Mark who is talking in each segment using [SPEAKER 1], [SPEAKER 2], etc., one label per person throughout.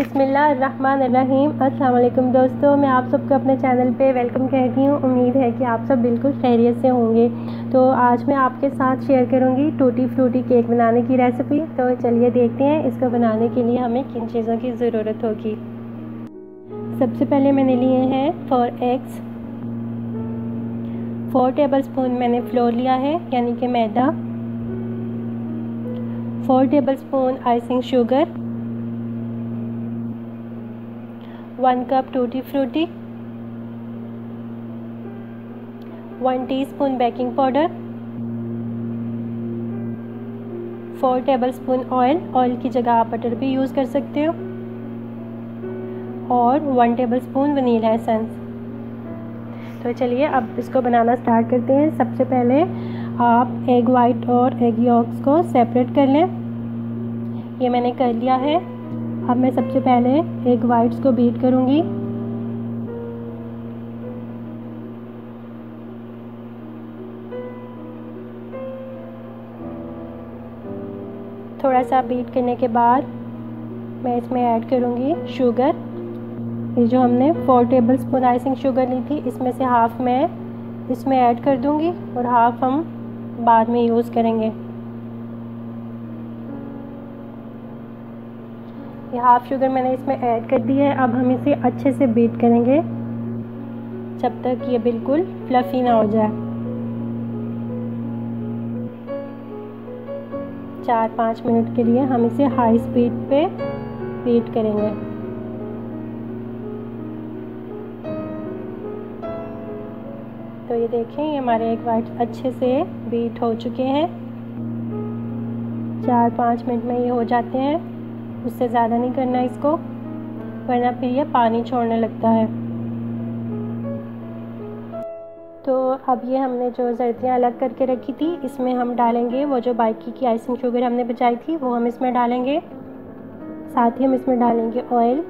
[SPEAKER 1] बिस्मिल्लाहिर्रहमानिर्रहीम। अस्सलाम वालेकुम दोस्तों, मैं आप सबको अपने चैनल पे वेलकम कहती हूँ। उम्मीद है कि आप सब बिल्कुल खैरियत से होंगे। तो आज मैं आपके साथ शेयर करूँगी टूटी फ्रूटी केक बनाने की रेसिपी। तो चलिए देखते हैं इसको बनाने के लिए हमें किन चीज़ों की ज़रूरत होगी। सबसे पहले मैंने लिए हैं 4 एग्स, 4 टेबलस्पून मैंने फ्लोर लिया है यानी कि मैदा, 4 tablespoon icing sugar, 1 cup tutti frutti, 1 teaspoon baking powder, 4 tablespoon oil की जगह आप बटर भी यूज़ कर सकते हो, और 1 टेबलस्पून वनीला एसेंस। तो चलिए अब इसको बनाना स्टार्ट करते हैं। सबसे पहले आप एग वाइट और एग यॉक्स को सेपरेट कर लें। ये मैंने कर लिया है। अब मैं सबसे पहले एग वाइट्स को बीट करूँगी। थोड़ा सा बीट करने के बाद मैं इसमें ऐड करूँगी शुगर। ये जो हमने 4 टेबलस्पून आइसिंग शुगर ली थी, इसमें से हाफ़ मैं इसमें ऐड कर दूँगी और हाफ़ हम बाद में यूज़ करेंगे। ये हाफ़ शुगर मैंने इसमें ऐड कर दी है। अब हम इसे अच्छे से बीट करेंगे जब तक ये बिल्कुल फ्लफ़ी ना हो जाए। 4-5 मिनट के लिए हम इसे हाई स्पीड पे बीट करेंगे। तो ये देखें, ये हमारे एग वाइट अच्छे से बीट हो चुके हैं। 4-5 मिनट में ये हो जाते हैं, उससे ज़्यादा नहीं करना इसको, वरना फिर ये पानी छोड़ने लगता है। तो अब ये हमने जो ज़र्दियाँ अलग करके रखी थी, इसमें हम डालेंगे वो जो बाकी की आइसिंग शुगर हमने बचाई थी, वो हम इसमें डालेंगे। साथ ही हम इसमें डालेंगे ऑयल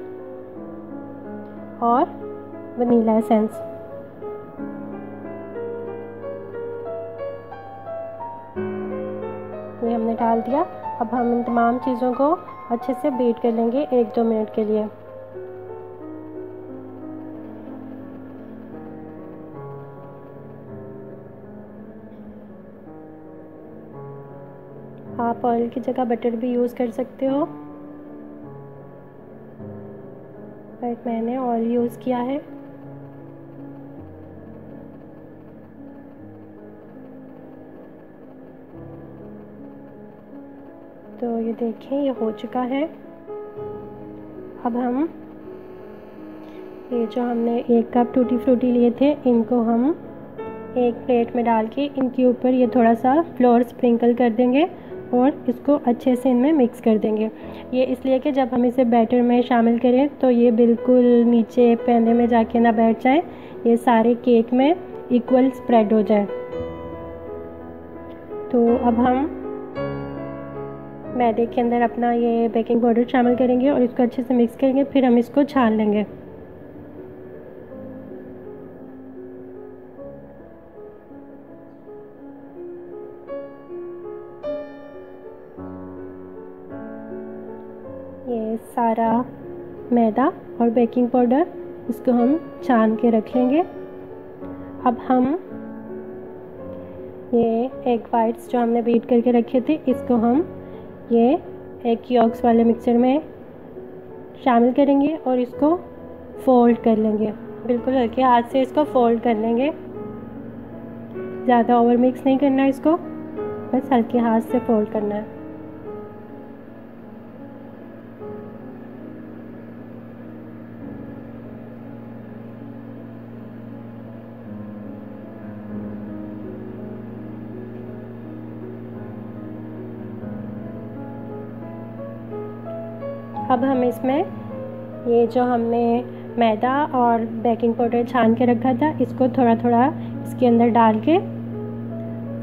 [SPEAKER 1] और वनीला एसेंस। ये हमने डाल दिया। अब हम इन तमाम चीज़ों को अच्छे से बीट कर लेंगे 1-2 मिनट के लिए। आप ऑयल की जगह बटर भी यूज़ कर सकते हो, बट मैंने ऑयल यूज़ किया है। तो ये देखें, ये हो चुका है। अब हम ये जो हमने 1 कप टूटी फ्रूटी लिए थे, इनको हम एक प्लेट में डाल के इनके ऊपर ये थोड़ा सा फ्लोर स्प्रिंकल कर देंगे और इसको अच्छे से इनमें मिक्स कर देंगे। ये इसलिए कि जब हम इसे बैटर में शामिल करें तो ये बिल्कुल नीचे पैने में जाके ना बैठ जाए, ये सारे केक में इक्वल स्प्रेड हो जाए। तो अब हम मैदे के अंदर अपना ये बेकिंग पाउडर शामिल करेंगे और इसको अच्छे से मिक्स करेंगे, फिर हम इसको छान लेंगे। ये सारा मैदा और बेकिंग पाउडर इसको हम छान के रख लेंगे। अब हम ये एग वाइट्स जो हमने बीट करके रखे थे, इसको हम ये एग यॉक्स वाले मिक्सचर में शामिल करेंगे और इसको फोल्ड कर लेंगे। बिल्कुल हल्के हाथ से इसको फोल्ड कर लेंगे, ज़्यादा ओवर मिक्स नहीं करना इसको, बस हल्के हाथ से फोल्ड करना है। अब हम इसमें ये जो हमने मैदा और बेकिंग पाउडर छान के रखा था, इसको थोड़ा थोड़ा इसके अंदर डाल के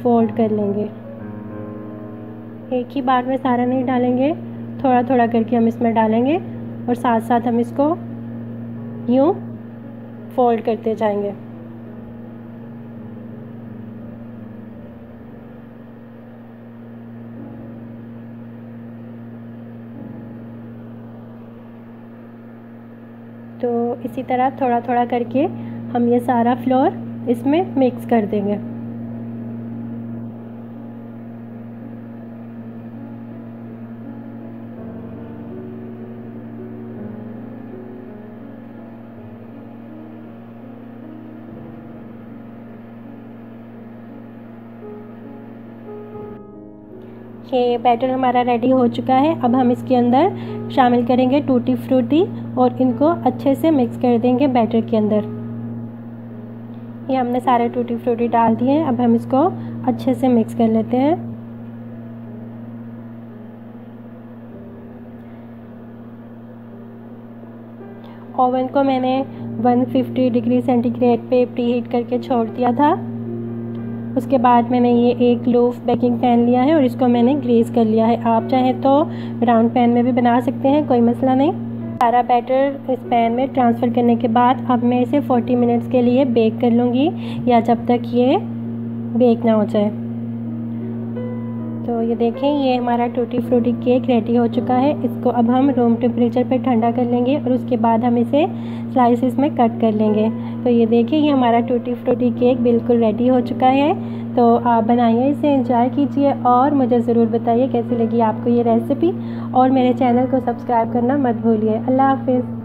[SPEAKER 1] फोल्ड कर लेंगे। एक ही बार में सारा नहीं डालेंगे, थोड़ा थोड़ा करके हम इसमें डालेंगे और साथ साथ हम इसको यूँ फोल्ड करते जाएंगे। तो इसी तरह थोड़ा थोड़ा करके हम ये सारा फ्लोर इसमें मिक्स कर देंगे। ये बैटर हमारा रेडी हो चुका है। अब हम इसके अंदर शामिल करेंगे टूटी फ्रूटी और इनको अच्छे से मिक्स कर देंगे बैटर के अंदर। ये हमने सारे टूटी फ्रूटी डाल दिए हैं। अब हम इसको अच्छे से मिक्स कर लेते हैं। ओवन को मैंने 150 डिग्री सेंटीग्रेड पे प्री हीट करके छोड़ दिया था। उसके बाद मैंने ये एक लोफ बेकिंग पैन लिया है और इसको मैंने ग्रीस कर लिया है। आप चाहें तो राउंड पैन में भी बना सकते हैं, कोई मसला नहीं। सारा बैटर इस पैन में ट्रांसफ़र करने के बाद अब मैं इसे 40 मिनट्स के लिए बेक कर लूँगी, या जब तक ये बेक ना हो जाए। तो ये देखें, ये हमारा टूटी फ्रूटी केक रेडी हो चुका है। इसको अब हम रूम टेम्परेचर पे ठंडा कर लेंगे और उसके बाद हम इसे स्लाइसेस में कट कर लेंगे। तो ये देखिए, ये हमारा टूटी फ्रूटी केक बिल्कुल रेडी हो चुका है। तो आप बनाइए, इसे एंजॉय कीजिए और मुझे ज़रूर बताइए कैसी लगी आपको ये रेसिपी, और मेरे चैनल को सब्सक्राइब करना मत भूलिए। अल्लाह हाफ़िज़।